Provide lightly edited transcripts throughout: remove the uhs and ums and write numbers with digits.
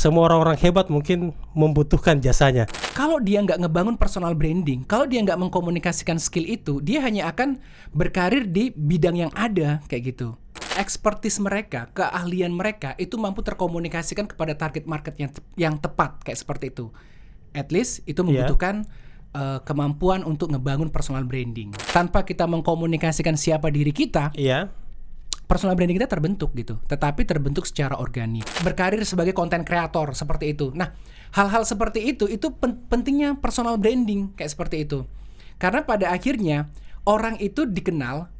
semua orang-orang hebat mungkin membutuhkan jasanya. Kalau dia nggak ngebangun personal branding, kalau dia nggak mengkomunikasikan skill itu, dia hanya akan berkarir di bidang yang ada kayak gitu. Expertise mereka, keahlian mereka itu mampu terkomunikasikan kepada target market yang tepat kayak seperti itu. At least itu membutuhkan kemampuan untuk ngebangun personal branding. Tanpa kita mengkomunikasikan siapa diri kita, personal branding kita terbentuk gitu, tetapi terbentuk secara organik. Berkarir sebagai content creator seperti itu. Nah, hal-hal seperti itu pentingnya personal branding kayak seperti itu. Karena pada akhirnya orang itu dikenal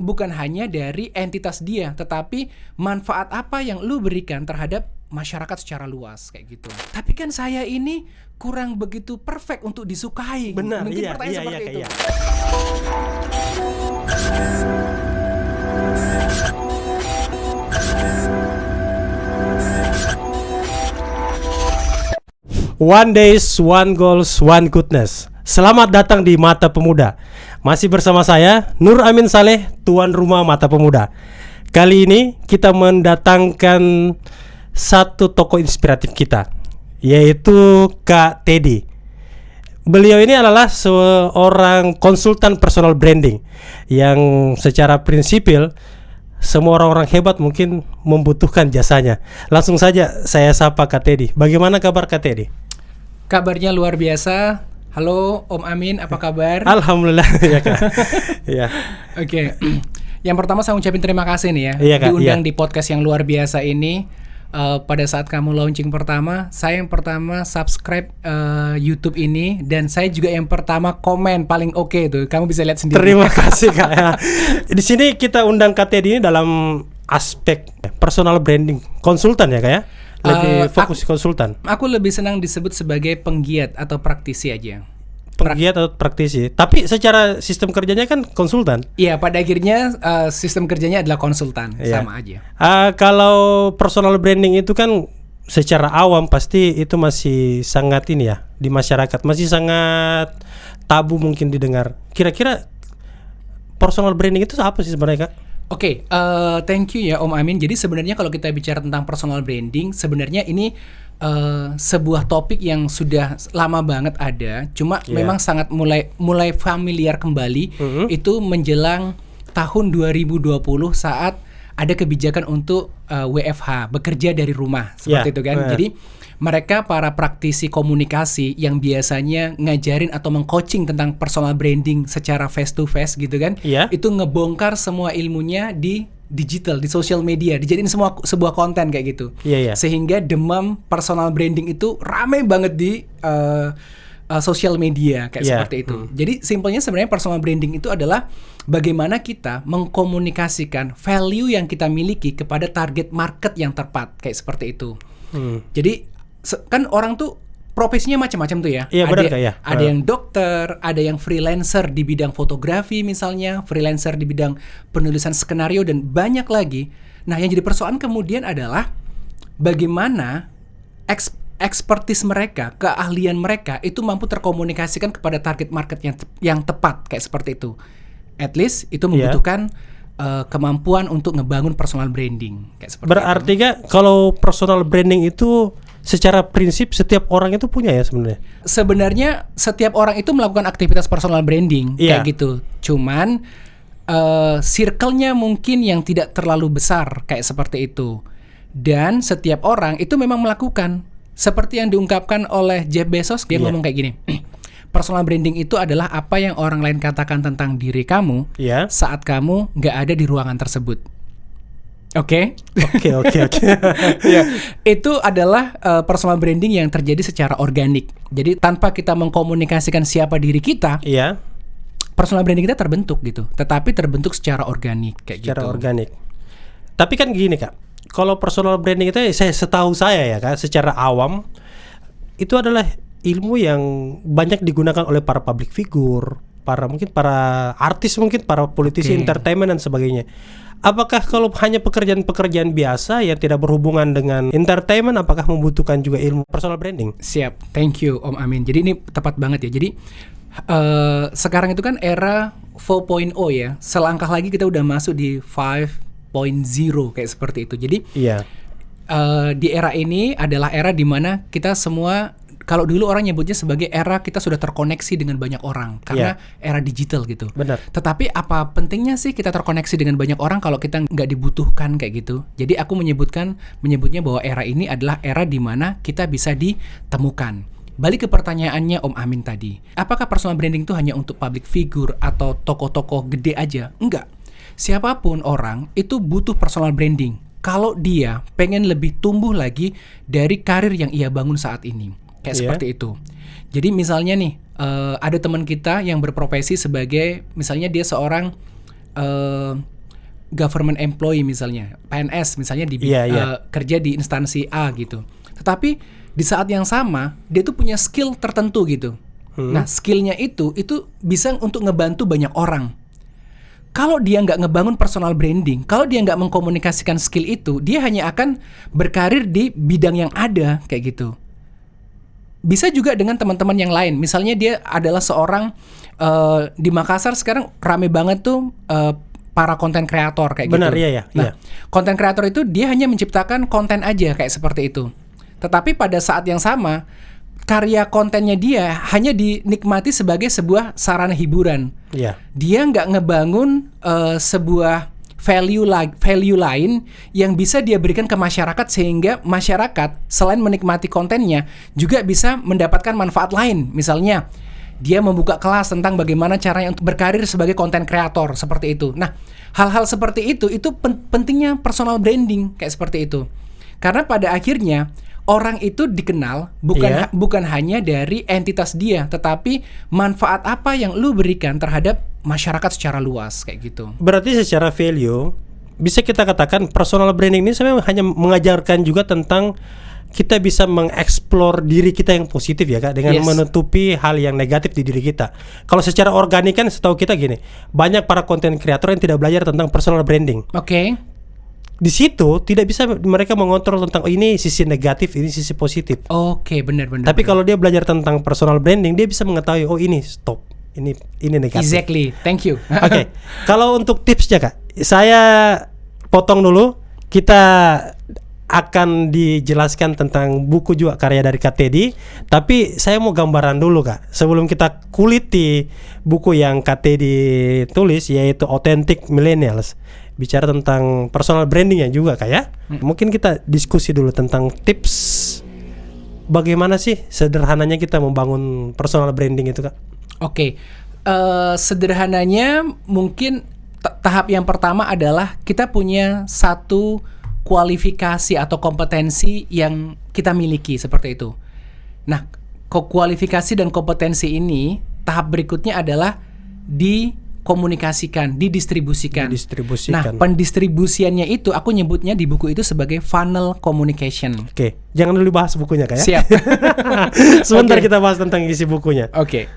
bukan hanya dari entitas dia, tetapi manfaat apa yang lu berikan terhadap masyarakat secara luas kayak gitu. Tapi kan saya ini kurang begitu perfect untuk disukai. Benar, mungkin pertanyaan seperti itu. One days, one goals, one goodness. Selamat datang di Mata Pemuda. Masih bersama saya, Nur Amin Saleh, tuan rumah Mata Pemuda. Kali ini kita mendatangkan satu tokoh inspiratif kita, yaitu Kak Teddy. Beliau ini adalah seorang konsultan personal branding yang secara prinsipil semua orang-orang hebat mungkin membutuhkan jasanya. Langsung saja saya sapa Kak Teddy. Bagaimana kabar Kak Teddy? Kabarnya luar biasa. Halo Om Amin, apa kabar? Alhamdulillah ya Kak. Ya. Oke. Yang pertama saya ucapin terima kasih nih ya, Kak, diundang di podcast yang luar biasa ini. Pada saat kamu launching pertama, saya yang pertama subscribe YouTube ini, dan saya juga yang pertama komen paling oke itu. Kamu bisa lihat sendiri. Terima kasih Kak. Ya. Di sini kita undang Kak Teddy ini dalam aspek personal branding, konsultan ya Kak ya. Lebih fokus konsultan. Aku lebih senang disebut sebagai penggiat atau praktisi aja. Penggiat atau praktisi. Tapi secara sistem kerjanya kan konsultan. Iya, pada akhirnya sistem kerjanya adalah konsultan, sama aja. Kalau personal branding itu kan secara awam pasti itu masih sangat ini ya di masyarakat, masih sangat tabu mungkin didengar. Kira-kira personal branding itu apa sih sebenarnya Kak? Oke, thank you ya Om Amin. Jadi sebenarnya kalau kita bicara tentang personal branding, sebenarnya ini sebuah topik yang sudah lama banget ada, cuma memang sangat mulai familiar kembali itu menjelang tahun 2020 saat ada kebijakan untuk WFH, bekerja dari rumah seperti itu kan. Jadi mereka para praktisi komunikasi yang biasanya ngajarin atau mengcoaching tentang personal branding secara face to face gitu kan, itu ngebongkar semua ilmunya di digital, di social media, dijadiin semua sebuah konten kayak gitu. Sehingga demam personal branding itu rame banget di social media kayak seperti itu. Jadi simpelnya sebenarnya personal branding itu adalah bagaimana kita mengkomunikasikan value yang kita miliki kepada target market yang tepat kayak seperti itu. Jadi kan orang tuh profesinya macam-macam tuh ya. Ada yang dokter, ada yang freelancer di bidang fotografi misalnya, freelancer di bidang penulisan skenario, dan banyak lagi. Nah, yang jadi persoalan kemudian adalah bagaimana expertise mereka, keahlian mereka itu mampu terkomunikasikan kepada target market yang tepat kayak seperti itu. At least itu membutuhkan kemampuan untuk ngebangun personal branding kayak seperti Berarti Kak, kalau personal branding itu secara prinsip setiap orang itu punya ya sebenarnya? Sebenarnya setiap orang itu melakukan aktivitas personal branding kayak gitu. Cuman circle-nya mungkin yang tidak terlalu besar kayak seperti itu. Dan setiap orang itu memang melakukan. Seperti yang diungkapkan oleh Jeff Bezos, dia ngomong kayak gini. Personal branding itu adalah apa yang orang lain katakan tentang diri kamu saat kamu nggak ada di ruangan tersebut. Oke. Itu adalah personal branding yang terjadi secara organik. Jadi tanpa kita mengkomunikasikan siapa diri kita, personal branding kita terbentuk gitu. Tetapi terbentuk secara organik kayak gitu. Secara organik. Tapi kan gini Kak, kalau personal branding itu setahu saya ya Kak, secara awam itu adalah ilmu yang banyak digunakan oleh para public figure, para artis, mungkin para politisi, entertainment dan sebagainya. Apakah kalau hanya pekerjaan-pekerjaan biasa yang tidak berhubungan dengan entertainment, apakah membutuhkan juga ilmu personal branding? Siap, thank you Om Amin. Jadi ini tepat banget ya. Jadi sekarang itu kan era 4.0 ya. Selangkah lagi kita udah masuk di 5.0 kayak seperti itu. Jadi di era ini adalah era di mana kita semua, kalau dulu orang nyebutnya sebagai era kita sudah terkoneksi dengan banyak orang karena era digital gitu. Benar. Tetapi apa pentingnya sih kita terkoneksi dengan banyak orang kalau kita nggak dibutuhkan kayak gitu? Jadi aku menyebutnya bahwa era ini adalah era di mana kita bisa ditemukan. Balik ke pertanyaannya Om Amin tadi, apakah personal branding itu hanya untuk public figure atau tokoh-tokoh gede aja? Enggak. Siapapun orang itu butuh personal branding kalau dia pengen lebih tumbuh lagi dari karir yang ia bangun saat ini. Kayak seperti itu. Jadi misalnya nih, ada teman kita yang berprofesi sebagai, misalnya dia seorang government employee misalnya, PNS misalnya kerja di instansi A gitu. Tetapi di saat yang sama dia tuh punya skill tertentu gitu. Nah skillnya itu bisa untuk ngebantu banyak orang. Kalau dia nggak ngebangun personal branding, kalau dia nggak mengkomunikasikan skill itu, dia hanya akan berkarir di bidang yang ada kayak gitu. Bisa juga dengan teman-teman yang lain. Misalnya dia adalah seorang di Makassar sekarang rame banget tuh para konten kreator kayak Benar, gitu. iya. Nah, konten kreator itu dia hanya menciptakan konten aja kayak seperti itu. Tetapi pada saat yang sama, karya kontennya dia hanya dinikmati sebagai sebuah sarana hiburan. Iya. Dia nggak ngebangun sebuah value lain yang bisa dia berikan ke masyarakat, sehingga masyarakat selain menikmati kontennya juga bisa mendapatkan manfaat lain. Misalnya dia membuka kelas tentang bagaimana caranya untuk berkarir sebagai konten kreator seperti itu. Nah, hal-hal seperti itu pentingnya personal branding kayak seperti itu. Karena pada akhirnya orang itu dikenal bukan hanya dari entitas dia, tetapi manfaat apa yang lu berikan terhadap masyarakat secara luas kayak gitu. Berarti secara value bisa kita katakan personal branding ini sebenarnya hanya mengajarkan juga tentang kita bisa mengeksplor diri kita yang positif ya Kak, dengan menutupi hal yang negatif di diri kita. Kalau secara organik kan setahu kita gini, banyak para konten kreator yang tidak belajar tentang personal branding. Oke. Di situ tidak bisa mereka mengontrol tentang ini sisi negatif, ini sisi positif. Oke, benar. Tapi kalau dia belajar tentang personal branding, dia bisa mengetahui ini stop, ini negatif. Exactly, thank you. Oke. Kalau untuk tipsnya Kak, saya potong dulu. Kita akan dijelaskan tentang buku juga karya dari Kak Teddy. Tapi saya mau gambaran dulu Kak, sebelum kita kuliti buku yang Kak Teddy tulis, yaitu Authentic Millennials. Bicara tentang personal brandingnya juga Kak ya. Mungkin kita diskusi dulu tentang tips bagaimana sih sederhananya kita membangun personal branding itu Kak. Oke. Sederhananya mungkin tahap yang pertama adalah kita punya satu kualifikasi atau kompetensi yang kita miliki seperti itu. Nah, kualifikasi dan kompetensi ini tahap berikutnya adalah dikomunikasikan, didistribusikan. Nah, pendistribusiannya itu aku nyebutnya di buku itu sebagai funnel communication. Oke, jangan dulu bahas bukunya Kak ya. Siap. Sebentar kita bahas tentang isi bukunya. Oke.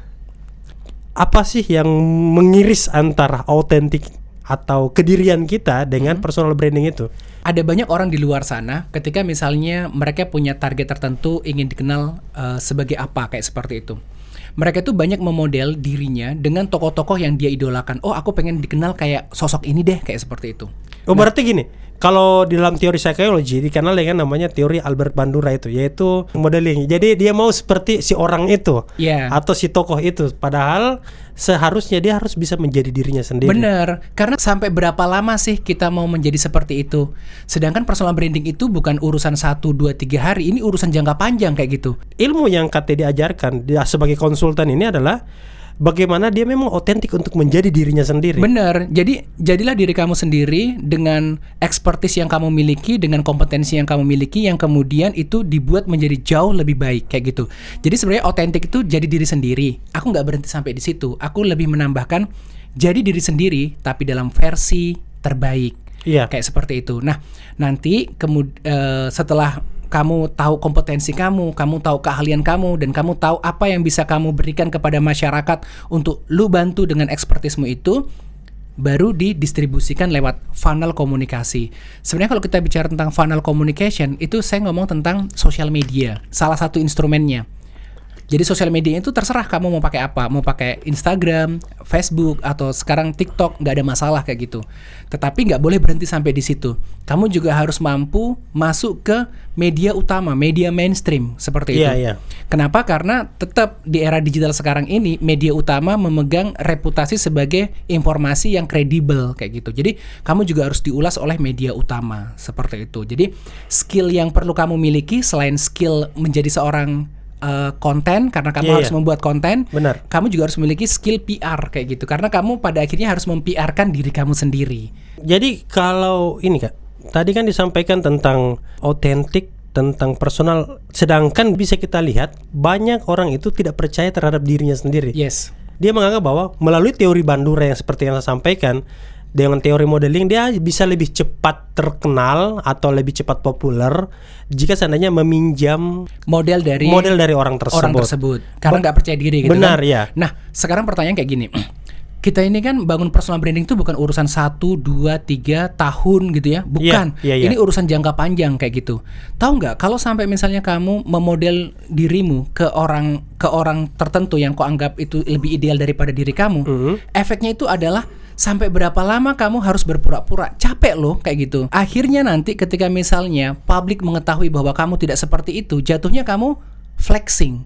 Apa sih yang mengiris antara autentik atau kedirian kita dengan personal branding itu? Ada banyak orang di luar sana ketika misalnya mereka punya target tertentu, ingin dikenal sebagai apa kayak seperti itu. Mereka tuh banyak memodel dirinya dengan tokoh-tokoh yang dia idolakan. Oh, aku pengen dikenal kayak sosok ini deh, kayak seperti itu. Oh, berarti gini, kalau di dalam teori psikologi dikenal dengan namanya teori Albert Bandura itu, yaitu modeling. Jadi dia mau seperti si orang itu atau si tokoh itu, padahal seharusnya dia harus bisa menjadi dirinya sendiri. Bener, karena sampai berapa lama sih kita mau menjadi seperti itu? Sedangkan personal branding itu bukan urusan 1, 2, 3 hari, ini urusan jangka panjang kayak gitu. Ilmu yang KT diajarkan dia sebagai konsultan ini adalah bagaimana dia memang otentik untuk menjadi dirinya sendiri. Bener, jadi jadilah diri kamu sendiri dengan expertise yang kamu miliki, dengan kompetensi yang kamu miliki, yang kemudian itu dibuat menjadi jauh lebih baik kayak gitu. Jadi sebenarnya otentik itu jadi diri sendiri. Aku nggak berhenti sampai di situ. Aku lebih menambahkan jadi diri sendiri tapi dalam versi terbaik. Kayak seperti itu. Nah, nanti setelah kamu tahu kompetensi kamu tahu keahlian kamu, dan kamu tahu apa yang bisa kamu berikan kepada masyarakat untuk lu bantu dengan ekspertismu itu, baru didistribusikan lewat funnel komunikasi. Sebenarnya kalau kita bicara tentang funnel communication, itu saya ngomong tentang social media, salah satu instrumennya. Jadi sosial media itu terserah kamu mau pakai apa, mau pakai Instagram, Facebook, atau sekarang TikTok, nggak ada masalah kayak gitu. Tetapi nggak boleh berhenti sampai di situ. Kamu juga harus mampu masuk ke media utama, media mainstream seperti itu. Kenapa? Karena tetap di era digital sekarang ini media utama memegang reputasi sebagai informasi yang kredibel kayak gitu. Jadi kamu juga harus diulas oleh media utama seperti itu. Jadi skill yang perlu kamu miliki selain skill menjadi seorang konten, karena kamu harus membuat konten. Benar. Kamu juga harus memiliki skill PR kayak gitu, karena kamu pada akhirnya harus mem-PR-kan diri kamu sendiri. Jadi kalau ini Kak, tadi kan disampaikan tentang otentik, tentang personal, sedangkan bisa kita lihat banyak orang itu tidak percaya terhadap dirinya sendiri. Yes. Dia menganggap bahwa melalui teori Bandura yang seperti yang saya sampaikan, dengan teori modeling dia bisa lebih cepat terkenal atau lebih cepat populer jika seandainya meminjam model dari orang tersebut. Karena nggak percaya diri gitu. Benar, kan? ya. Nah, sekarang pertanyaan kayak gini. Kita ini kan bangun personal branding itu bukan urusan 1, 2, 3 tahun gitu ya. Bukan. Ini urusan jangka panjang kayak gitu. Tahu nggak kalau sampai misalnya kamu memodel dirimu ke orang tertentu yang kau anggap itu lebih ideal daripada diri kamu, efeknya itu adalah sampai berapa lama kamu harus berpura-pura? Capek loh kayak gitu. Akhirnya nanti ketika misalnya publik mengetahui bahwa kamu tidak seperti itu, jatuhnya kamu flexing.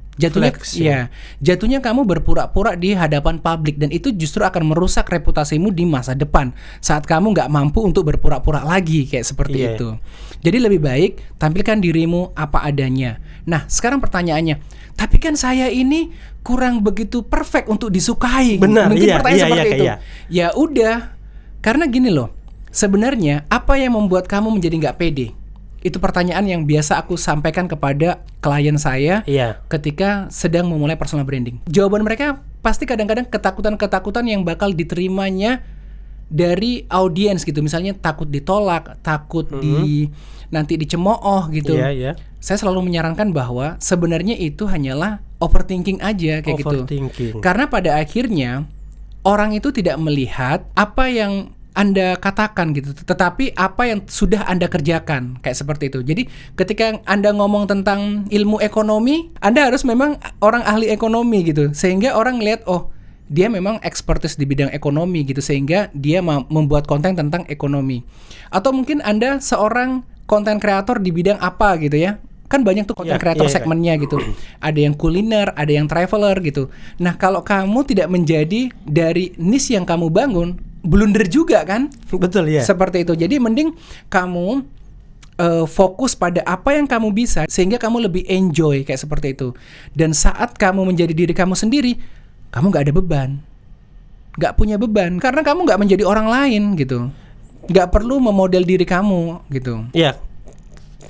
Jatuhnya kamu berpura-pura di hadapan publik, dan itu justru akan merusak reputasimu di masa depan saat kamu nggak mampu untuk berpura-pura lagi kayak seperti itu. Jadi lebih baik tampilkan dirimu apa adanya. Nah, sekarang pertanyaannya, tapi kan saya ini kurang begitu perfect untuk disukai. Benar, mungkin pertanyaan seperti itu. Iya. Ya udah, karena gini loh, sebenarnya apa yang membuat kamu menjadi nggak pede? Itu pertanyaan yang biasa aku sampaikan kepada klien saya ketika sedang memulai personal branding. Jawaban mereka pasti kadang-kadang ketakutan-ketakutan yang bakal diterimanya dari audiens gitu. Misalnya takut ditolak, takut nanti dicemooh gitu. Saya selalu menyarankan bahwa sebenarnya itu hanyalah overthinking aja kayak gitu. Karena pada akhirnya orang itu tidak melihat apa yang Anda katakan gitu, tetapi apa yang sudah Anda kerjakan kayak seperti itu. Jadi ketika Anda ngomong tentang ilmu ekonomi, Anda harus memang orang ahli ekonomi gitu, sehingga orang lihat oh dia memang expertise di bidang ekonomi gitu, sehingga dia membuat konten tentang ekonomi. Atau mungkin Anda seorang konten kreator di bidang apa gitu ya. Kan banyak tuh konten kreator segmennya gitu. Ada yang kuliner, ada yang traveler gitu. Nah, kalau kamu tidak menjadi dari niche yang kamu bangun, blunder juga kan? Betul ya. Seperti itu. Jadi mending kamu fokus pada apa yang kamu bisa, sehingga kamu lebih enjoy kayak seperti itu. Dan saat kamu menjadi diri kamu sendiri, kamu gak ada beban, gak punya beban, karena kamu gak menjadi orang lain gitu. Gak perlu memodel diri kamu gitu. Iya.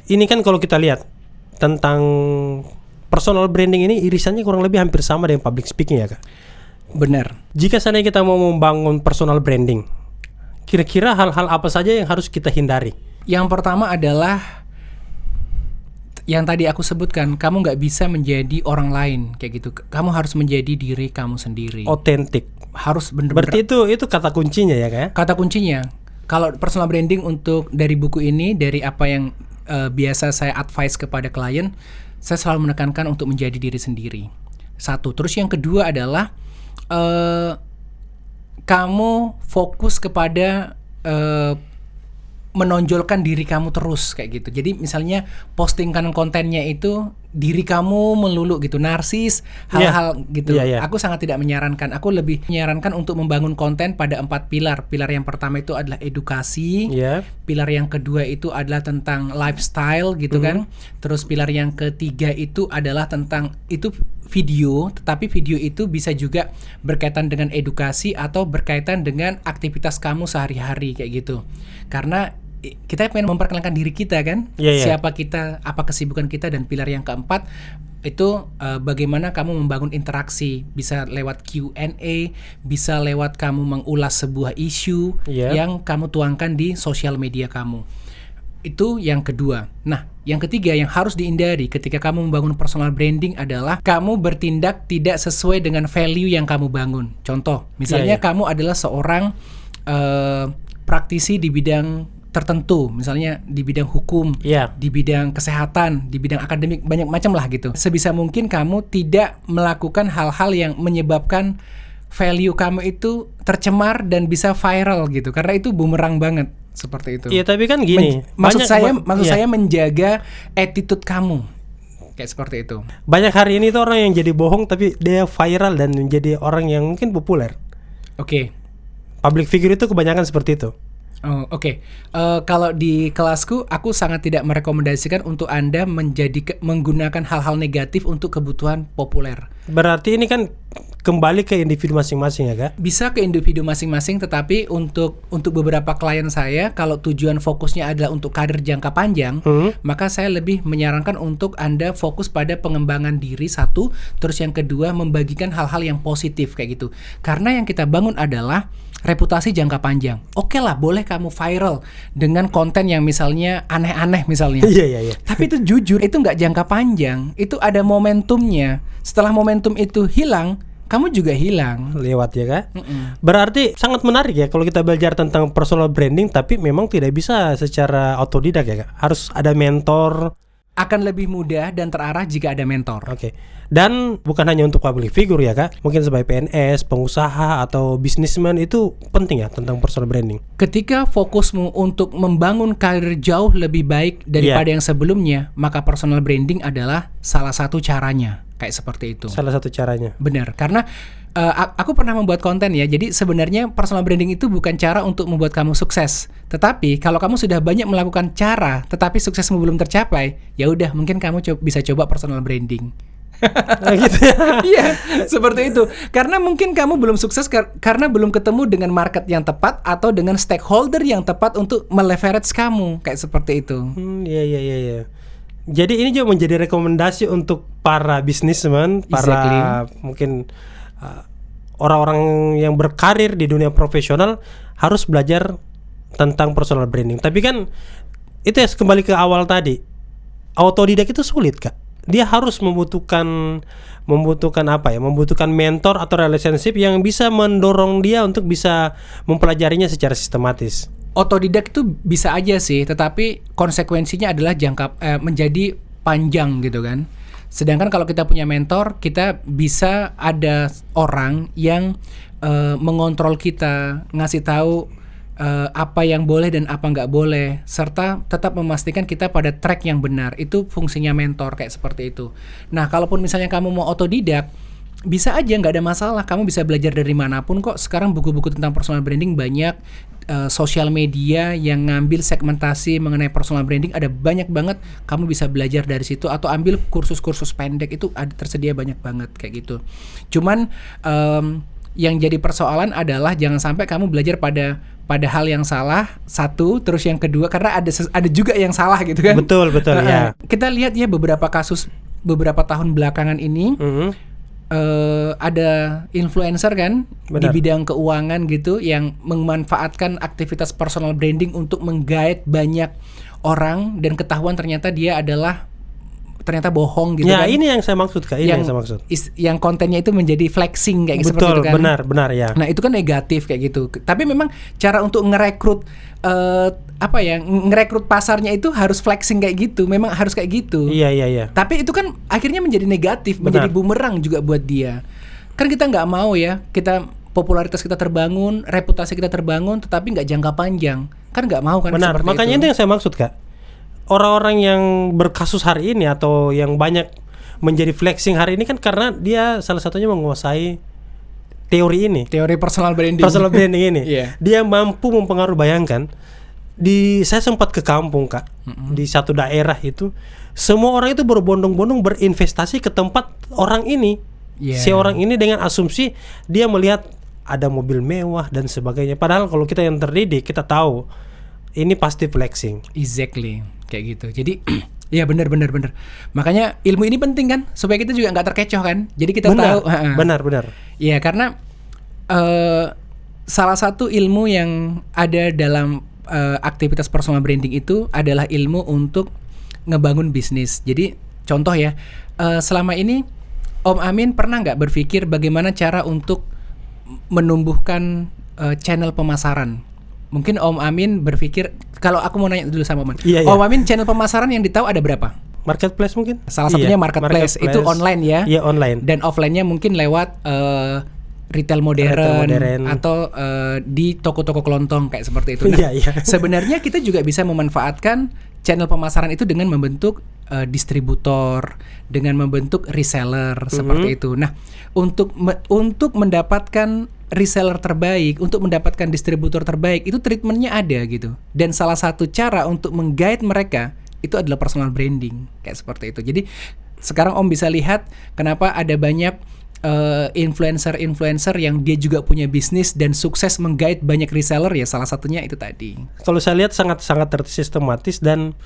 Ini kan kalau kita lihat tentang personal branding ini, irisannya kurang lebih hampir sama dengan public speaking ya Kak. Benar. Jika seandainya kita mau membangun personal branding, kira-kira hal-hal apa saja yang harus kita hindari? Yang pertama adalah yang tadi aku sebutkan, kamu nggak bisa menjadi orang lain kayak gitu. Kamu harus menjadi diri kamu sendiri. Otentik. Harus benar-benar. Berarti itu kata kuncinya ya Kak? Kata kuncinya. Kalau personal branding untuk dari buku ini, dari apa yang biasa saya advice kepada klien, saya selalu menekankan untuk menjadi diri sendiri. Satu. Terus yang kedua adalah kamu fokus kepada menonjolkan diri kamu terus kayak gitu. Jadi misalnya postingkan kontennya itu diri kamu melulu gitu, narsis, hal-hal gitu. Aku sangat tidak menyarankan. Aku lebih menyarankan untuk membangun konten pada 4 pilar. Pilar yang pertama itu adalah edukasi. Pilar yang kedua itu adalah tentang lifestyle gitu kan. Terus pilar yang ketiga itu adalah tentang itu video, tetapi video itu bisa juga berkaitan dengan edukasi atau berkaitan dengan aktivitas kamu sehari-hari kayak gitu. Karena kita pengen memperkenalkan diri kita kan, siapa kita, apa kesibukan kita. Dan pilar yang keempat itu bagaimana kamu membangun interaksi, bisa lewat Q&A, bisa lewat kamu mengulas sebuah isu yang kamu tuangkan di sosial media kamu. Itu yang kedua. Nah, yang ketiga yang harus dihindari ketika kamu membangun personal branding adalah kamu bertindak tidak sesuai dengan value yang kamu bangun. Contoh, misalnya kamu adalah seorang praktisi di bidang tertentu, misalnya di bidang hukum, Iya. di bidang kesehatan, di bidang akademik, banyak macam lah gitu. Sebisa mungkin kamu tidak melakukan hal-hal yang menyebabkan value kamu itu tercemar dan bisa viral gitu, karena itu bumerang banget seperti itu. Iya, tapi kan gini. Maksud iya. saya menjaga attitude kamu kayak seperti itu. Banyak hari ini tuh orang yang jadi bohong tapi dia viral dan menjadi orang yang mungkin populer. Oke. Public figure itu kebanyakan seperti itu. Oh, oke. Kalau di kelasku, aku sangat tidak merekomendasikan untuk Anda menggunakan hal-hal negatif untuk kebutuhan populer. Berarti ini kan kembali ke individu masing-masing ya, Kak? Bisa ke individu masing-masing, tetapi untuk beberapa klien saya, kalau tujuan fokusnya adalah untuk karir jangka panjang, maka saya lebih menyarankan untuk Anda fokus pada pengembangan diri satu, terus yang kedua membagikan hal-hal yang positif kayak gitu. Karena yang kita bangun adalah reputasi jangka panjang. Oke lah, boleh kamu viral dengan konten yang misalnya aneh-aneh misalnya. Iya. Tapi itu jujur, itu nggak jangka panjang. Itu ada momentumnya. Setelah momentum itu hilang, kamu juga hilang. Lewat ya, Kak? Berarti sangat menarik ya kalau kita belajar tentang personal branding, tapi memang tidak bisa secara otodidak ya, Kak? Harus ada mentor. Akan lebih mudah dan terarah jika ada mentor. Oke. Dan bukan hanya untuk public figure ya, Kak. Mungkin sebagai PNS, pengusaha atau bisnismen itu penting ya tentang personal branding. Ketika fokusmu untuk membangun karir jauh lebih baik daripada yang sebelumnya, maka personal branding adalah salah satu caranya. Kayak seperti itu. Salah satu caranya. Benar, karena aku pernah membuat konten ya. Jadi sebenarnya personal branding itu bukan cara untuk membuat kamu sukses. Tetapi kalau kamu sudah banyak melakukan cara, tetapi suksesmu belum tercapai, ya udah mungkin kamu bisa coba personal branding. Gitu ya. Iya, seperti itu. Karena mungkin kamu belum sukses karena belum ketemu dengan market yang tepat atau dengan stakeholder yang tepat untuk meleverage kamu, kayak seperti itu. Iya. Jadi ini juga menjadi rekomendasi untuk para bisnismen, para mungkin orang-orang yang berkarir di dunia profesional harus belajar tentang personal branding. Tapi kan itu ya kembali ke awal tadi. Autodidak itu sulit, Kak. Dia harus membutuhkan apa ya? Membutuhkan mentor atau relationship yang bisa mendorong dia untuk bisa mempelajarinya secara sistematis. Otodidak itu bisa aja sih, tetapi konsekuensinya adalah menjadi panjang gitu kan. Sedangkan kalau kita punya mentor, kita bisa ada orang yang mengontrol kita, ngasih tahu apa yang boleh dan apa nggak boleh, serta tetap memastikan kita pada track yang benar. Itu fungsinya mentor kayak seperti itu. Nah, kalaupun misalnya kamu mau otodidak, bisa aja, nggak ada masalah. Kamu bisa belajar dari manapun kok. Sekarang buku-buku tentang personal branding banyak. Sosial media yang ngambil segmentasi mengenai personal branding ada banyak banget. Kamu bisa belajar dari situ atau ambil kursus-kursus pendek, itu ada tersedia banyak banget kayak gitu. Cuman yang jadi persoalan adalah jangan sampai kamu belajar pada hal yang salah satu, terus yang kedua karena ada juga yang salah gitu kan. Betul ya. Kita lihat ya beberapa kasus beberapa tahun belakangan ini. Ada influencer kan. Benar. Di bidang keuangan gitu yang memanfaatkan aktivitas personal branding untuk menggait banyak orang dan ketahuan ternyata dia ternyata bohong gitu ya, kan. Ini yang saya maksud, Kak. Yang saya maksud. Yang kontennya itu menjadi flexing kayak seperti itu kan. Benar ya. Nah, itu kan negatif kayak gitu. Tapi memang cara untuk ngerekrut ngerekrut pasarnya itu harus flexing kayak gitu. Memang harus kayak gitu. Iya. Tapi itu kan akhirnya menjadi negatif, menjadi bumerang juga buat dia. Kan kita nggak mau ya, popularitas kita terbangun, reputasi kita terbangun, tetapi nggak jangka panjang. Kan nggak mau kan. Benar. Makanya itu yang saya maksud, Kak. Orang-orang yang berkasus hari ini atau yang banyak menjadi flexing hari ini kan karena dia salah satunya menguasai teori personal branding ini. Yeah. Dia mampu mempengaruhi. Bayangkan saya sempat ke kampung, Kak. Di satu daerah itu semua orang itu berbondong-bondong berinvestasi ke tempat orang ini. Si orang ini dengan asumsi dia melihat ada mobil mewah dan sebagainya. Padahal kalau kita yang terdidik, kita tahu ini pasti flexing. Exactly, kayak gitu. Jadi ya benar. Makanya ilmu ini penting kan, supaya kita juga nggak terkecoh kan. Jadi kita tahu. Benar. Ya karena salah satu ilmu yang ada dalam aktivitas personal branding itu adalah ilmu untuk ngebangun bisnis. Jadi contoh ya, selama ini Om Amin pernah nggak berpikir bagaimana cara untuk menumbuhkan channel pemasaran? Mungkin Om Amin berpikir, kalau aku mau nanya dulu sama Om Amin. Iya, iya. Om Amin, channel pemasaran yang ditahu ada berapa? Marketplace mungkin? Salah satunya marketplace. Itu online ya. Iya, online. Dan offline-nya mungkin lewat retail modern atau di toko-toko kelontong kayak seperti itu. Nah, Iya. sebenarnya kita juga bisa memanfaatkan channel pemasaran itu dengan membentuk distributor, dengan membentuk reseller seperti itu. Nah, untuk mendapatkan reseller terbaik, untuk mendapatkan distributor terbaik, itu treatmentnya ada gitu. Dan salah satu cara untuk meng-guide mereka itu adalah personal branding kayak seperti itu. Jadi sekarang Om bisa lihat kenapa ada banyak influencer yang dia juga punya bisnis dan sukses meng-guide banyak reseller, ya salah satunya itu tadi. Kalau saya lihat sangat tersistematis, dan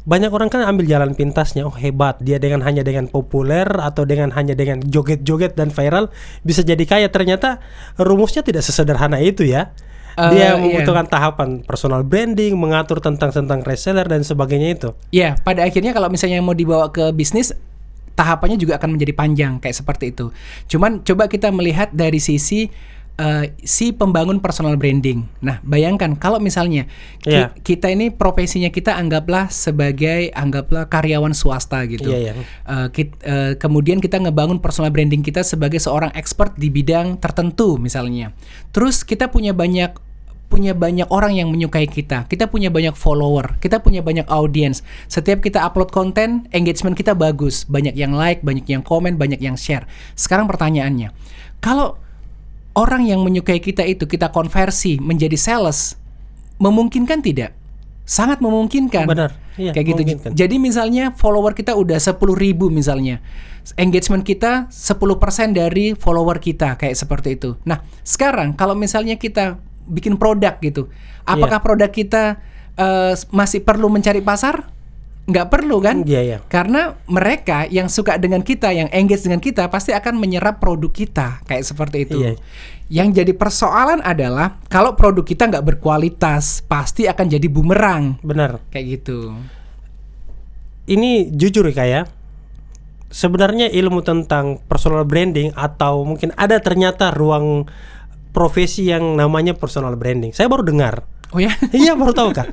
banyak orang kan ambil jalan pintasnya. Oh, hebat, dia hanya dengan populer atau hanya dengan joget-joget dan viral bisa jadi kaya. Ternyata rumusnya tidak sesederhana itu ya. Dia membutuhkan tahapan personal branding, mengatur tentang reseller dan sebagainya itu. Ya, pada akhirnya kalau misalnya mau dibawa ke bisnis, tahapannya juga akan menjadi panjang kayak seperti itu. Cuman coba kita melihat dari sisi si pembangun personal branding. Nah, bayangkan kalau misalnya kita ini profesinya kita anggaplah karyawan swasta gitu. Kemudian kita ngebangun personal branding kita sebagai seorang expert di bidang tertentu misalnya. Terus kita punya banyak orang yang menyukai kita punya banyak follower, kita punya banyak audiens. Setiap kita upload konten, engagement kita bagus, banyak yang like, banyak yang komen, banyak yang share. Sekarang pertanyaannya, kalau orang yang menyukai kita itu kita konversi menjadi sales, memungkinkan tidak? Sangat memungkinkan. Benar. Iya, kayak gitu. Jadi misalnya follower kita udah 10.000 misalnya. Engagement kita 10% dari follower kita kayak seperti itu. Nah, sekarang kalau misalnya kita bikin produk gitu, apakah produk kita masih perlu mencari pasar? Nggak perlu kan? Karena mereka yang suka dengan kita, yang engage dengan kita, pasti akan menyerap produk kita kayak seperti itu. Yang jadi persoalan adalah kalau produk kita nggak berkualitas, pasti akan jadi bumerang. Benar. Kayak gitu. Ini jujur ya, sebenarnya ilmu tentang personal branding atau mungkin ada ternyata ruang profesi yang namanya personal branding. Saya baru dengar. Oh ya? Iya, baru tahu Kak.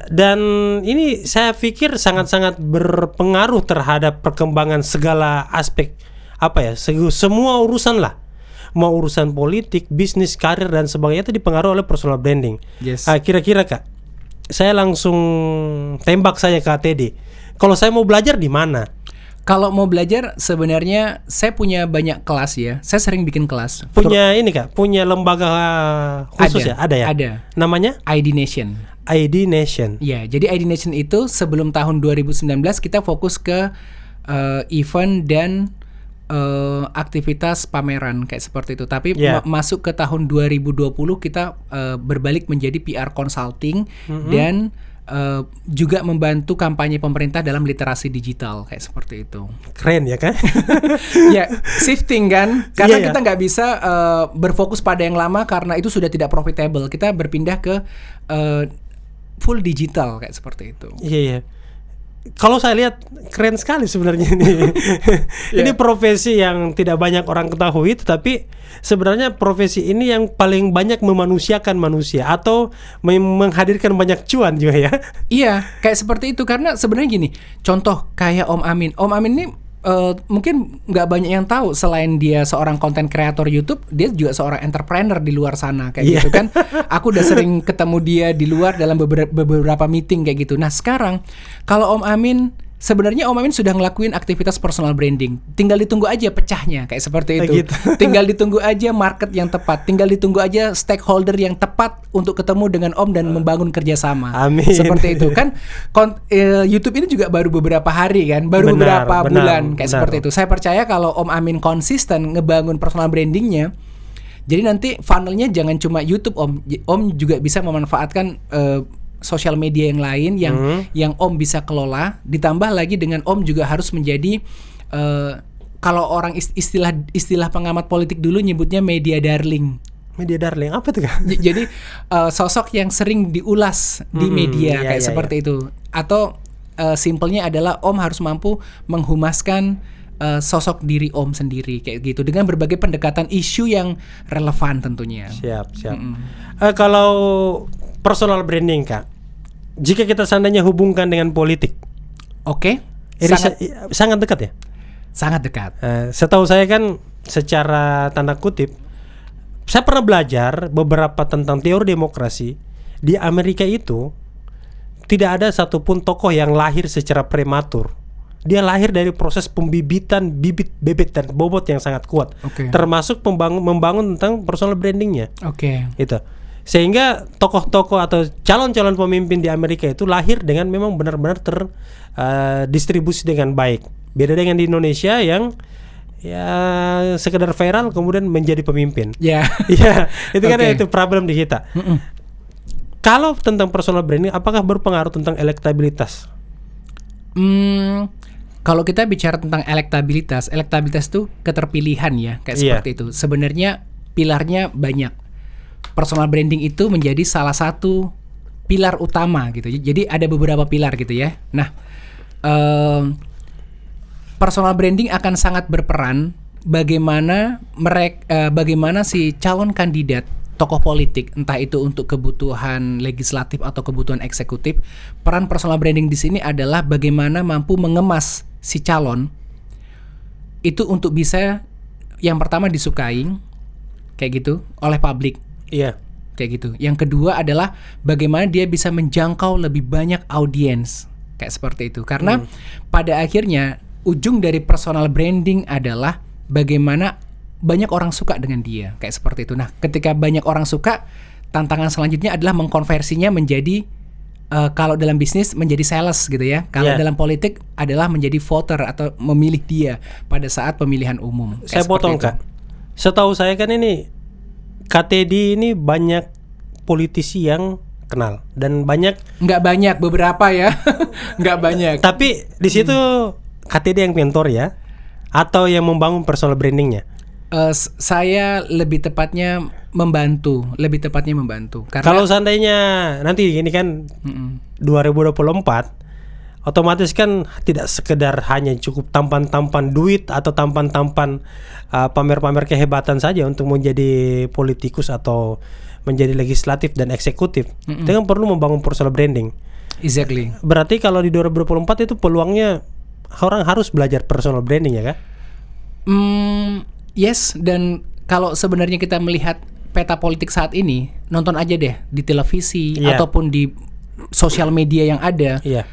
Dan ini saya pikir sangat-sangat berpengaruh terhadap perkembangan segala aspek semua urusan lah. Mau urusan politik, bisnis, karir dan sebagainya itu dipengaruhi oleh personal branding. Kira-kira Kak, saya langsung tembak saya ke ATD. Kalau saya mau belajar di mana? Kalau mau belajar sebenarnya saya punya banyak kelas ya. Saya sering bikin kelas. Punya ini Kak, punya lembaga khusus ya? Ada ya? Ada. Namanya? ID Nation. ID Nation. Ya, jadi ID Nation itu sebelum tahun 2019 kita fokus ke event dan aktivitas pameran kayak seperti itu. Tapi masuk ke tahun 2020 kita berbalik menjadi PR consulting dan juga membantu kampanye pemerintah dalam literasi digital kayak seperti itu. Keren ya kan? Ya, shifting kan, karena kita nggak bisa berfokus pada yang lama karena itu sudah tidak profitable. Kita berpindah ke full digital kayak seperti itu. Iya. Kalau saya lihat keren sekali sebenarnya ini. Ini profesi yang tidak banyak orang ketahui, tetapi sebenarnya profesi ini yang paling banyak memanusiakan manusia atau menghadirkan banyak cuan juga ya. Iya, kayak seperti itu karena sebenarnya gini. Contoh kayak Om Amin. Om Amin ini mungkin nggak banyak yang tahu selain dia seorang konten kreator YouTube, dia juga seorang entrepreneur di luar sana kayak gitu kan. Aku udah sering ketemu dia di luar dalam beberapa meeting kayak gitu. Nah sekarang kalau Om Amin, sebenarnya Om Amin sudah ngelakuin aktivitas personal branding. Tinggal ditunggu aja pecahnya kayak seperti itu. Tinggal ditunggu aja market yang tepat. Tinggal ditunggu aja stakeholder yang tepat untuk ketemu dengan Om dan membangun kerjasama. Amin. Seperti itu kan. YouTube ini juga baru beberapa hari kan, baru beberapa bulan kayak seperti itu. Saya percaya kalau Om Amin konsisten ngebangun personal brandingnya, jadi nanti funnelnya jangan cuma YouTube Om. Om juga bisa memanfaatkan sosial media yang lain yang Om bisa kelola. Ditambah lagi dengan Om juga harus menjadi kalau orang istilah pengamat politik dulu nyebutnya media darling. Media darling apa tuh Kak? Jadi sosok yang sering diulas di media kayak seperti itu. Atau simpelnya adalah Om harus mampu menghumaskan sosok diri Om sendiri kayak gitu dengan berbagai pendekatan isu yang relevan tentunya. Siap. Kalau personal branding Kak, jika kita seandainya hubungkan dengan politik, Oke, sangat dekat ya. sangat dekat. Setahu saya kan secara tanda kutip, saya pernah belajar beberapa tentang teori demokrasi. Di Amerika itu tidak ada satupun tokoh yang lahir secara prematur. Dia lahir dari proses pembibitan bibit dan bobot yang sangat kuat, Oke. termasuk membangun tentang personal brandingnya. Oke. Itu sehingga tokoh-tokoh atau calon-calon pemimpin di Amerika itu lahir dengan memang benar-benar terdistribusi dengan baik. Beda dengan di Indonesia yang ya sekedar viral kemudian menjadi pemimpin. Ya. Iya, itu kan Oke. itu problem di kita. Kalau tentang personal branding, apakah berpengaruh tentang elektabilitas? Kalau kita bicara tentang elektabilitas itu keterpilihan ya, kayak Iya. seperti itu. Sebenarnya pilarnya banyak. Personal branding itu menjadi salah satu pilar utama gitu. Jadi ada beberapa pilar gitu ya. Nah, personal branding akan sangat berperan bagaimana bagaimana si calon kandidat tokoh politik, entah itu untuk kebutuhan legislatif atau kebutuhan eksekutif. Peran personal branding di sini adalah bagaimana mampu mengemas si calon itu untuk bisa yang pertama disukai kayak gitu oleh publik. Iya. Kayak gitu. Yang kedua adalah bagaimana dia bisa menjangkau lebih banyak audiens. Kayak seperti itu. Karena pada akhirnya ujung dari personal branding adalah bagaimana banyak orang suka dengan dia. Kayak seperti itu. Nah, ketika banyak orang suka, tantangan selanjutnya adalah mengkonversinya menjadi kalau dalam bisnis menjadi sales gitu ya. Kalau dalam politik adalah menjadi voter atau memilih dia pada saat pemilihan umum. Kayak Saya potong seperti Kak. Setahu saya kan ini KTD ini banyak politisi yang kenal dan banyak, nggak banyak, beberapa ya. Nggak banyak. tapi di situ KTD yang mentor ya atau yang membangun personal brandingnya. Saya lebih tepatnya membantu. Karena Kalau seandainya nanti ini kan 2024, otomatis kan tidak sekedar hanya cukup tampan-tampan duit atau tampan-tampan pamer-pamer kehebatan saja untuk menjadi politikus atau menjadi legislatif dan eksekutif. Itu kan perlu membangun personal branding. exactly. Berarti kalau di 2024 itu peluangnya orang harus belajar personal branding ya kan? Yes, dan kalau sebenarnya kita melihat peta politik saat ini, nonton aja deh di televisi ataupun di sosial media yang ada. Iya.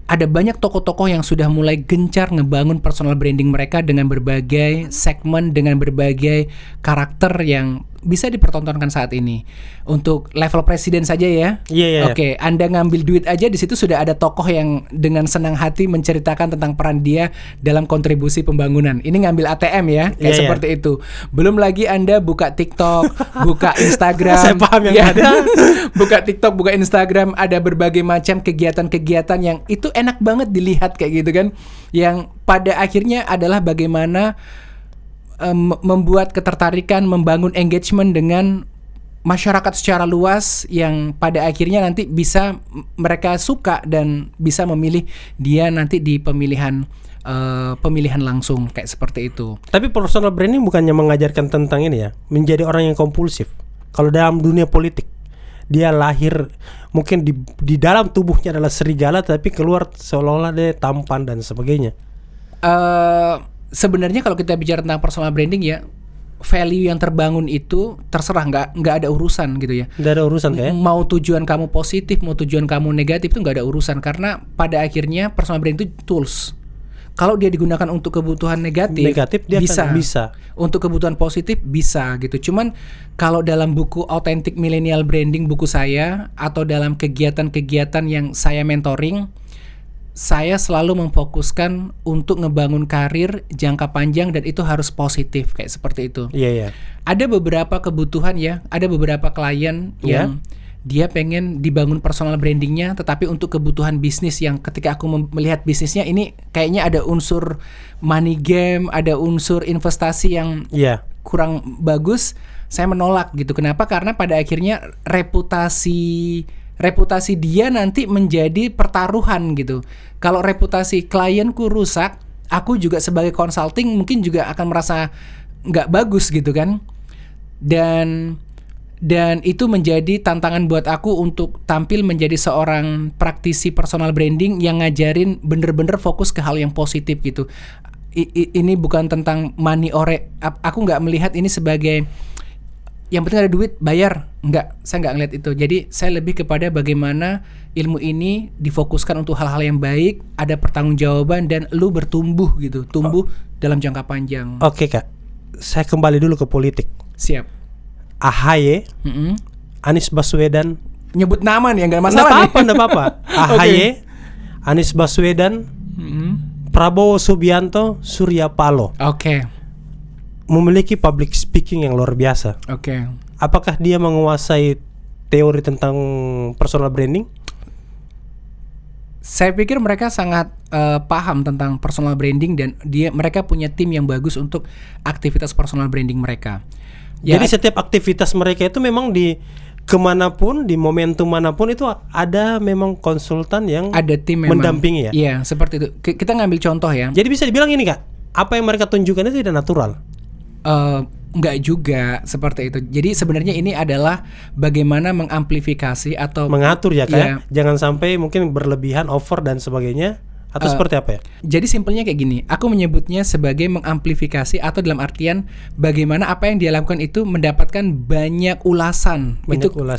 Ada banyak tokoh-tokoh yang sudah mulai gencar ngebangun personal branding mereka dengan berbagai segmen, dengan berbagai karakter yang bisa dipertontonkan saat ini. Untuk level presiden saja ya. Iya. Oke, Anda ngambil duit aja di situ sudah ada tokoh yang dengan senang hati menceritakan tentang peran dia dalam kontribusi pembangunan. Ini ngambil ATM ya, kayak seperti itu. Belum lagi Anda buka TikTok, buka Instagram. Saya paham yang ada. Buka TikTok, buka Instagram, ada berbagai macam kegiatan-kegiatan yang itu enak banget dilihat kayak gitu kan. Yang pada akhirnya adalah bagaimana membuat ketertarikan, membangun engagement dengan masyarakat secara luas yang pada akhirnya nanti bisa mereka suka dan bisa memilih dia nanti di pemilihan langsung kayak seperti itu. Tapi personal branding bukannya mengajarkan tentang ini ya, menjadi orang yang kompulsif. Kalau dalam dunia politik, dia lahir mungkin di dalam tubuhnya adalah serigala tapi keluar seolah-olah dia tampan dan sebagainya. Sebenarnya kalau kita bicara tentang personal branding ya, value yang terbangun itu terserah, nggak ada urusan gitu ya. Nggak ada urusan kayak. Mau tujuan kamu positif, mau tujuan kamu negatif itu nggak ada urusan karena pada akhirnya personal branding itu tools. Kalau dia digunakan untuk kebutuhan negatif dia bisa. akan bisa. Untuk kebutuhan positif bisa gitu. Cuman kalau dalam buku Authentic Millennial Branding buku saya atau dalam kegiatan-kegiatan yang saya mentoring, saya selalu memfokuskan untuk ngebangun karir jangka panjang dan itu harus positif kayak seperti itu. Iya. Ada beberapa kebutuhan ya, ada beberapa klien yang dia pengen dibangun personal brandingnya, tetapi untuk kebutuhan bisnis yang ketika aku melihat bisnisnya ini kayaknya ada unsur money game, ada unsur investasi yang kurang bagus, saya menolak gitu. Kenapa? Karena pada akhirnya reputasi dia nanti menjadi pertaruhan gitu. Kalau reputasi klienku rusak, aku juga sebagai consulting mungkin juga akan merasa nggak bagus gitu kan. Dan itu menjadi tantangan buat aku untuk tampil menjadi seorang praktisi personal branding yang ngajarin bener-bener fokus ke hal yang positif gitu. Ini bukan tentang money ore. Aku nggak melihat ini sebagai yang penting ada duit bayar. Saya nggak ngeliat itu. Jadi saya lebih kepada bagaimana ilmu ini difokuskan untuk hal-hal yang baik, ada pertanggungjawaban dan lu bertumbuh gitu, tumbuh dalam jangka panjang. Oke Kak, saya kembali dulu ke politik. Siap. AHY, Anies Baswedan. Nyebut nama nih, nggak masalah. Nggak apa-apa. AHY, Anies Baswedan, Prabowo Subianto, Surya Paloh. Oke. Memiliki public speaking yang luar biasa. Oke. Apakah dia menguasai teori tentang personal branding? Saya pikir mereka sangat paham tentang personal branding dan mereka punya tim yang bagus untuk aktivitas personal branding mereka. Jadi setiap aktivitas mereka itu memang di kemanapun, di momentum manapun itu ada memang konsultan yang ada tim memang mendampingi ya. Iya, seperti itu. Kita ngambil contoh ya. Jadi bisa dibilang ini Kak, apa yang mereka tunjukkan itu tidak natural. Enggak juga seperti itu. Jadi sebenarnya ini adalah bagaimana mengamplifikasi atau mengatur ya Kak. Ya. Jangan sampai mungkin berlebihan, over dan sebagainya. Atau seperti apa ya? Jadi simpelnya kayak gini, aku menyebutnya sebagai mengamplifikasi atau dalam artian bagaimana apa yang dia lakukan itu mendapatkan banyak ulasan.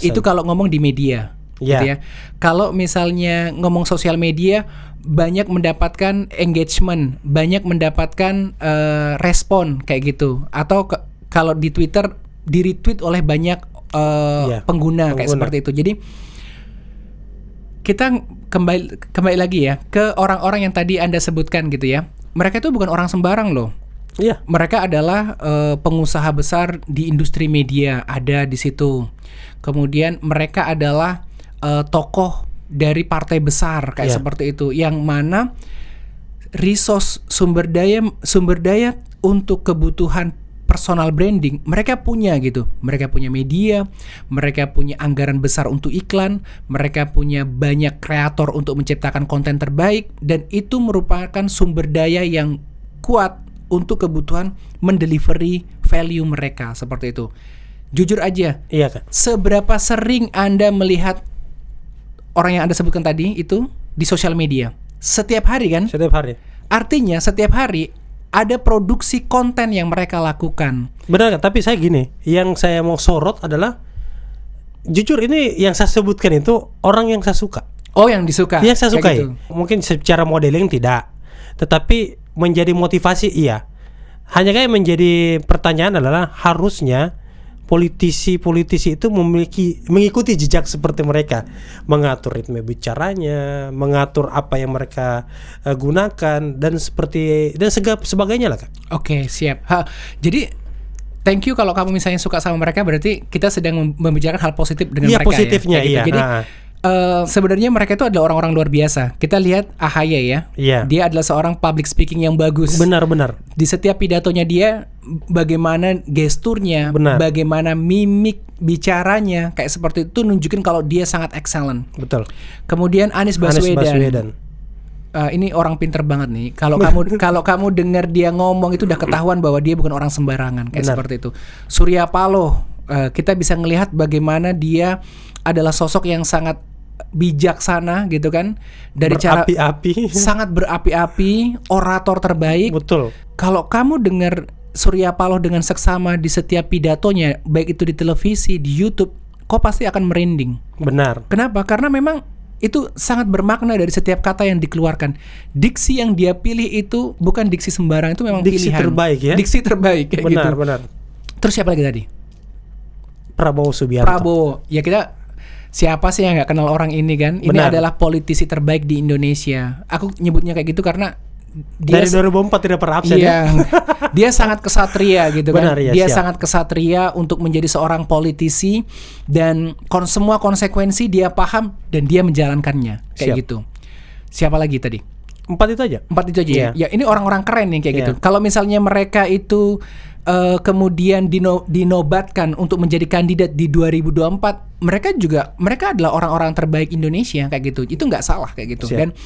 Itu kalau ngomong di media, gitu ya. Kalau misalnya ngomong sosial media, banyak mendapatkan engagement, banyak mendapatkan respon kayak gitu. Atau kalau di Twitter di retweet oleh banyak pengguna kayak seperti itu. Jadi kita kembali lagi ya ke orang-orang yang tadi Anda sebutkan gitu ya. Mereka itu bukan orang sembarang loh. Iya. Mereka adalah pengusaha besar di industri media, ada di situ. Kemudian mereka adalah tokoh dari partai besar kayak seperti itu, yang mana resource sumber daya untuk kebutuhan personal branding mereka punya gitu. Mereka punya media, mereka punya anggaran besar untuk iklan, mereka punya banyak kreator untuk menciptakan konten terbaik, dan itu merupakan sumber daya yang kuat untuk kebutuhan mendelivery value mereka seperti itu. Jujur aja, iya Kak. Seberapa sering Anda melihat orang yang Anda sebutkan tadi itu di sosial media? Setiap hari kan? Setiap hari. Artinya setiap hari ada produksi konten yang mereka lakukan. Benar, tapi saya gini, yang saya mau sorot adalah jujur ini yang saya sebutkan itu orang yang saya suka. Oh, yang disuka. Yang saya sukai. Gitu. Mungkin secara modeling tidak, tetapi menjadi motivasi iya. Hanya kayak menjadi pertanyaan adalah harusnya politisi itu mengikuti jejak seperti mereka, mengatur ritme bicaranya, mengatur apa yang mereka gunakan dan sebagainya lah Kak. Oke, siap. Jadi thank you kalau kamu misalnya suka sama mereka, berarti kita sedang membicarakan hal positif dengan mereka positifnya, ya. iya. Gitu. Jadi sebenarnya mereka itu adalah orang-orang luar biasa. Kita lihat AHY ya. Iya. Dia adalah seorang public speaking yang bagus. Benar. Di setiap pidatonya dia, bagaimana gesturnya, bagaimana mimik bicaranya, kayak seperti itu nunjukin kalau dia sangat excellent. Betul. Kemudian Anies Baswedan. Ini orang pinter banget nih. Kalau kamu dengar dia ngomong itu udah ketahuan bahwa dia bukan orang sembarangan kayak seperti itu. Surya Paloh, kita bisa ngelihat bagaimana dia adalah sosok yang sangat bijaksana gitu kan, dari berapi-api. Sangat berapi-api, orator terbaik. Betul. Kalau kamu dengar Surya Paloh dengan seksama di setiap pidatonya, baik itu di televisi, di YouTube, kau pasti akan merinding. Benar. Kenapa? Karena memang itu sangat bermakna dari setiap kata yang dikeluarkan. Diksi yang dia pilih itu bukan diksi sembarang, itu memang diksi pilihan. Terbaik ya. Diksi terbaik kayak gitu. Benar. Terus siapa lagi tadi? Prabowo Subianto. Prabowo. Ya kita siapa sih yang nggak kenal orang ini kan? Ini adalah politisi terbaik di Indonesia. Aku nyebutnya kayak gitu karena dia dari 2004 tidak pernah absen ya. Dia sangat kesatria gitu kan. Benar, ya, dia siap. sangat kesatria untuk menjadi seorang politisi, dan semua konsekuensi dia paham dan dia menjalankannya kayak gitu. Siapa lagi tadi? 4 itu aja. 4 itu aja ya. Ya ini orang-orang keren nih kayak gitu. Kalau misalnya mereka itu kemudian dinobatkan untuk menjadi kandidat di 2024, mereka adalah orang-orang terbaik Indonesia kayak gitu. Itu nggak salah kayak gitu. Siap.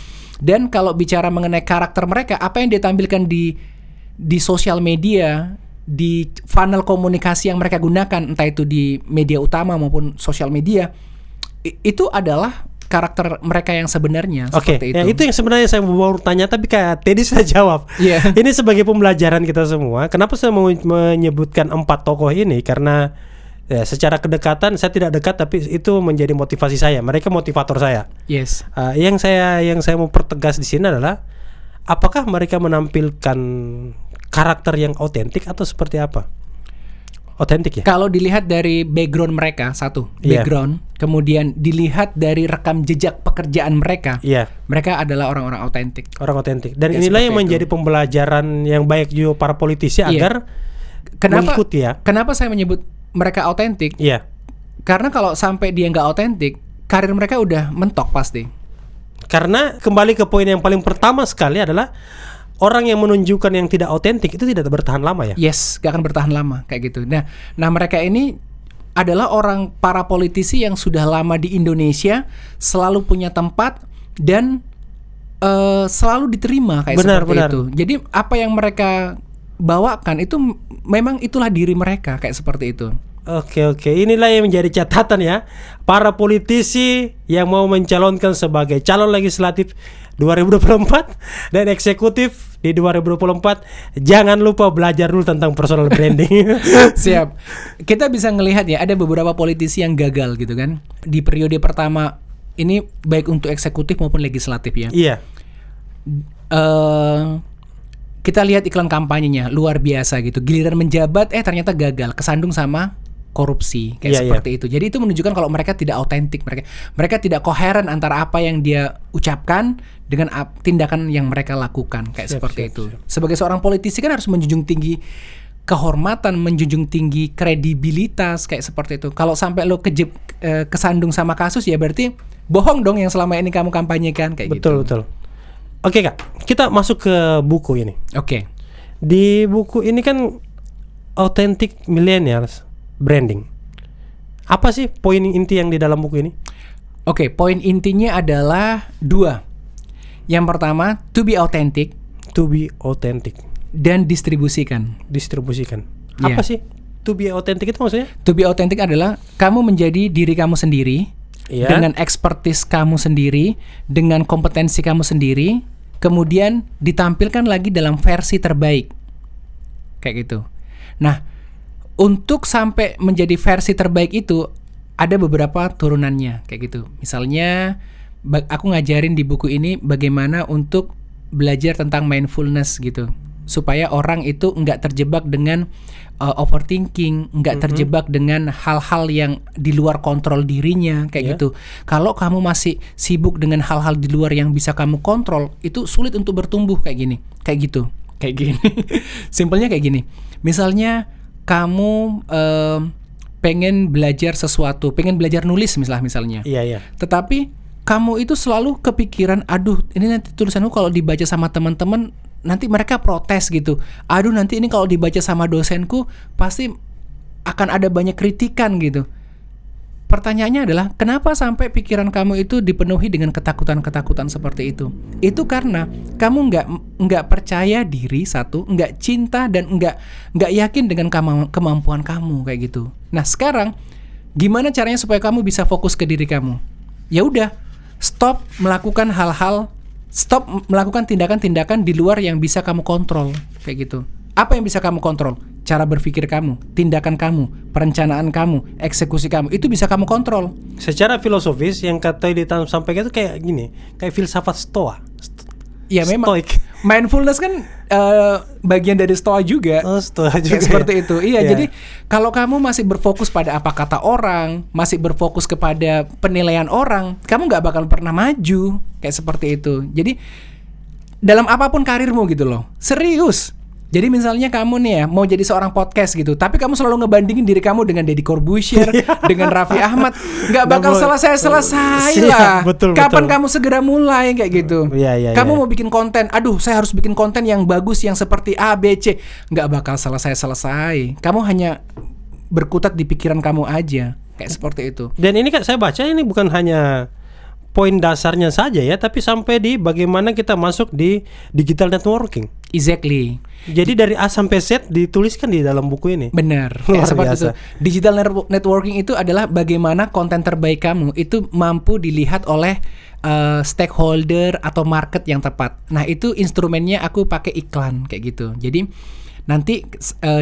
Dan kalau bicara mengenai karakter mereka, apa yang dia tampilkan di sosial media, di funnel komunikasi yang mereka gunakan, entah itu di media utama maupun sosial media, itu adalah karakter mereka yang sebenarnya. Oke, seperti ya itu yang sebenarnya saya mau tanya, tapi kayak Teddy sudah jawab. Iya. Ini sebagai pembelajaran kita semua. Kenapa saya mau menyebutkan 4 tokoh ini? Karena ya, secara kedekatan saya tidak dekat, tapi itu menjadi motivasi saya. Mereka motivator saya. Yes. Yang saya mau pertegas di sini adalah, apakah mereka menampilkan karakter yang otentik atau seperti apa? Otentik ya? Kalau dilihat dari background mereka, satu Iya. background, kemudian dilihat dari rekam jejak pekerjaan mereka, Iya, mereka adalah orang-orang otentik. orang otentik. Dan Ya, inilah yang seperti menjadi pembelajaran yang baik juga para politisi Iya. agar mengikuti ya. Kenapa saya menyebut mereka otentik? Iya. Karena kalau sampai dia nggak otentik, karir mereka udah mentok pasti. Karena kembali ke poin yang paling pertama sekali adalah orang yang menunjukkan yang tidak otentik itu tidak bertahan lama ya. Yes, gak akan bertahan lama kayak gitu. Nah mereka ini adalah para politisi yang sudah lama di Indonesia, selalu punya tempat dan selalu diterima kayak seperti itu. Jadi apa yang mereka bawakan itu memang itulah diri mereka kayak seperti itu. Oke. Inilah yang menjadi catatan ya. Para politisi yang mau mencalonkan sebagai calon legislatif 2024 dan eksekutif di 2024, jangan lupa belajar dulu tentang personal branding. Siap. Kita bisa ngelihat ya, ada beberapa politisi yang gagal gitu kan di periode pertama ini, baik untuk eksekutif maupun legislatif ya. Iya. Kita lihat iklan kampanyenya luar biasa gitu. Giliran menjabat ternyata gagal, kesandung sama korupsi kayak seperti itu. Jadi itu menunjukkan kalau mereka tidak autentik, mereka tidak koheren antara apa yang dia ucapkan dengan tindakan yang mereka lakukan kayak seperti itu. Sebagai seorang politisi kan harus menjunjung tinggi kehormatan, menjunjung tinggi kredibilitas kayak seperti itu. Kalau sampai lo kesandung sama kasus, ya berarti bohong dong yang selama ini kamu kampanyekan kayak gitu. Betul. Oke Kak, kita masuk ke buku ini. Oke. Di buku ini kan Authentic Millennials Branding. Apa sih poin inti yang di dalam buku ini? Oke, poin intinya adalah 2. Yang pertama, to be authentic. To be authentic. Dan distribusikan. Apa Yeah. sih to be authentic itu maksudnya? To be authentic adalah kamu menjadi diri kamu sendiri, dengan expertise kamu sendiri, dengan kompetensi kamu sendiri, kemudian ditampilkan lagi dalam versi terbaik. Kayak gitu. Nah, untuk sampai menjadi versi terbaik itu ada beberapa turunannya kayak gitu. Misalnya aku ngajarin di buku ini bagaimana untuk belajar tentang mindfulness gitu, supaya orang itu nggak terjebak dengan overthinking, nggak terjebak dengan hal-hal yang di luar kontrol dirinya kayak gitu. Kalau kamu masih sibuk dengan hal-hal di luar yang bisa kamu kontrol, itu sulit untuk bertumbuh kayak gitu. Simpelnya kayak gini. Misalnya kamu pengen belajar sesuatu, pengen belajar nulis misalnya. Iya. Tetapi kamu itu selalu kepikiran, aduh ini nanti tulisanku kalau dibaca sama teman-teman nanti mereka protes gitu. Aduh nanti ini kalau dibaca sama dosenku pasti akan ada banyak kritikan gitu. Pertanyaannya adalah, kenapa sampai pikiran kamu itu dipenuhi dengan ketakutan-ketakutan seperti itu? Itu karena kamu nggak percaya diri, satu, nggak cinta dan nggak yakin dengan kemampuan kamu kayak gitu. Nah sekarang gimana caranya supaya kamu bisa fokus ke diri kamu? Ya udah, stop melakukan tindakan-tindakan di luar yang bisa kamu kontrol kayak gitu. Apa yang bisa kamu kontrol? Cara berpikir kamu, tindakan kamu, perencanaan kamu, eksekusi kamu, itu bisa kamu kontrol. Secara filosofis yang kata disampaikan itu kayak gini, kayak filsafat Stoa. Ya memang. Stoik. Mindfulness kan bagian dari Stoa juga. Stoa juga. Kayak seperti itu. Iya, Ya. jadi kalau kamu masih berfokus pada apa kata orang, masih berfokus kepada penilaian orang, kamu nggak bakal pernah maju kayak seperti itu. Jadi dalam apapun karirmu gitu loh, serius. Jadi misalnya kamu nih ya mau jadi seorang podcast gitu, tapi kamu selalu ngebandingin diri kamu dengan Deddy Corbuzier, dengan Raffi Ahmad, nggak bakal selesai lah. Betul, Kapan betul. kamu segera mulai kayak gitu? Iya. Kamu mau bikin konten, aduh saya harus bikin konten yang bagus yang seperti A, B, C, nggak bakal selesai. Kamu hanya berkutat di pikiran kamu aja, kayak seperti itu. Dan ini kan saya baca ini bukan hanya poin dasarnya saja ya, tapi sampai di bagaimana kita masuk di digital networking. Exactly. Jadi dari A sampai Z dituliskan di dalam buku ini. Benar, Luar kayak seperti biasa. itu. Digital networking itu adalah bagaimana konten terbaik kamu itu mampu dilihat oleh stakeholder atau market yang tepat. Nah itu instrumennya aku pakai iklan kayak gitu. Jadi nanti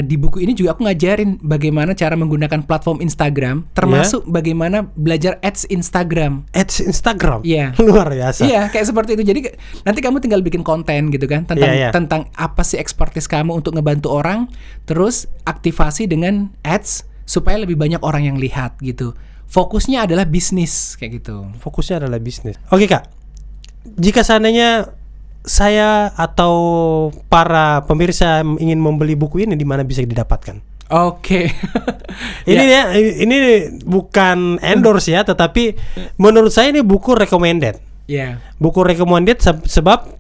di buku ini juga aku ngajarin bagaimana cara menggunakan platform Instagram, termasuk bagaimana belajar ads Instagram. Ads Instagram. Iya. Luar biasa. Iya, kayak seperti itu. Jadi nanti kamu tinggal bikin konten gitu kan tentang Iya. tentang apa sih expertise kamu untuk ngebantu orang, terus aktivasi dengan ads supaya lebih banyak orang yang lihat gitu. Fokusnya adalah bisnis kayak gitu. Fokusnya adalah bisnis. Oke Kak, jika seandainya saya atau para pemirsa ingin membeli buku ini, di mana bisa didapatkan? Oke. Ini ya, ini bukan endorse ya, tetapi menurut saya ini buku recommended. Ya. Buku recommended sebab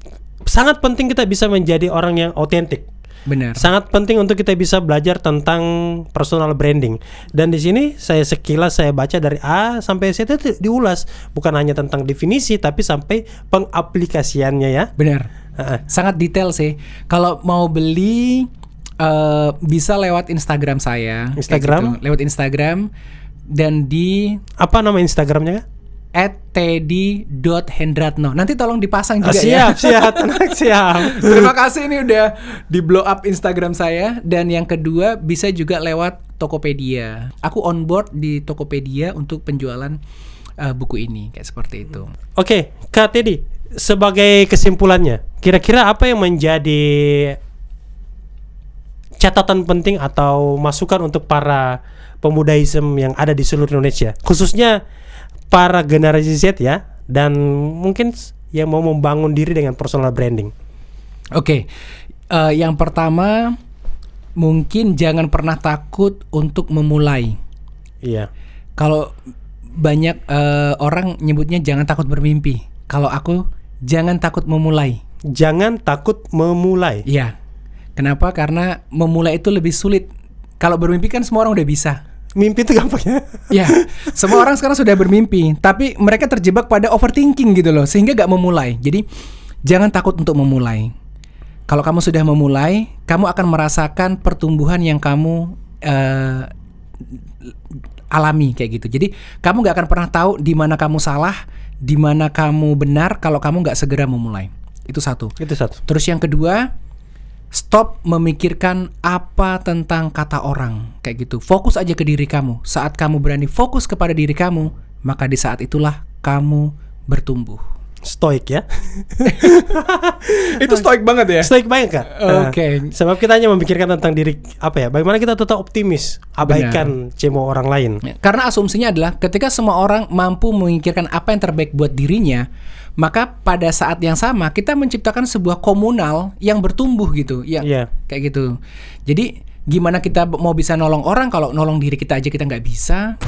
sangat penting kita bisa menjadi orang yang otentik. Benar. Sangat penting untuk kita bisa belajar tentang personal branding. Dan di sini sekilas saya baca dari A sampai Z itu diulas, bukan hanya tentang definisi tapi sampai pengaplikasiannya ya. Benar. Sangat detail sih. Kalau mau beli bisa lewat Instagram saya. Instagram? Gitu. Lewat Instagram dan di Apa nama Instagramnya Kak? @teddy.hendratno. Nanti tolong dipasang juga ya. Siap. Terima kasih, ini udah di blow up Instagram saya. Dan yang kedua bisa juga lewat Tokopedia. Aku on board di Tokopedia untuk penjualan buku ini kayak seperti itu. Oke, Kak Teddy, sebagai kesimpulannya, kira-kira apa yang menjadi catatan penting atau masukan untuk para pemudaism yang ada di seluruh Indonesia, khususnya para generasi Z ya, dan mungkin yang mau membangun diri dengan personal branding? Oke, yang pertama mungkin jangan pernah takut untuk memulai. Iya. Kalau banyak orang nyebutnya jangan takut bermimpi. Kalau aku jangan takut memulai. Jangan takut memulai. Iya. Kenapa? Karena memulai itu lebih sulit. Kalau bermimpi kan semua orang udah bisa. Mimpi itu gampang ya. Ya, semua orang sekarang sudah bermimpi, tapi mereka terjebak pada overthinking gitu loh, sehingga gak memulai. Jadi jangan takut untuk memulai. Kalau kamu sudah memulai, kamu akan merasakan pertumbuhan yang kamu alami kayak gitu. Jadi kamu gak akan pernah tahu di mana kamu salah, di mana kamu benar kalau kamu gak segera memulai. Itu satu. Terus yang kedua, stop memikirkan apa tentang kata orang kayak gitu. Fokus aja ke diri kamu. Saat kamu berani fokus kepada diri kamu, maka di saat itulah kamu bertumbuh. Stoik ya. Itu stoik banget ya. Stoik banget Kak. Oke. Sebab kita hanya memikirkan tentang diri, apa ya, bagaimana kita tetap optimis, abaikan cemo orang lain. Karena asumsinya adalah ketika semua orang mampu memikirkan apa yang terbaik buat dirinya, maka pada saat yang sama kita menciptakan sebuah komunal yang bertumbuh gitu ya. Kayak gitu. Jadi gimana kita mau bisa nolong orang kalau nolong diri kita aja kita nggak bisa.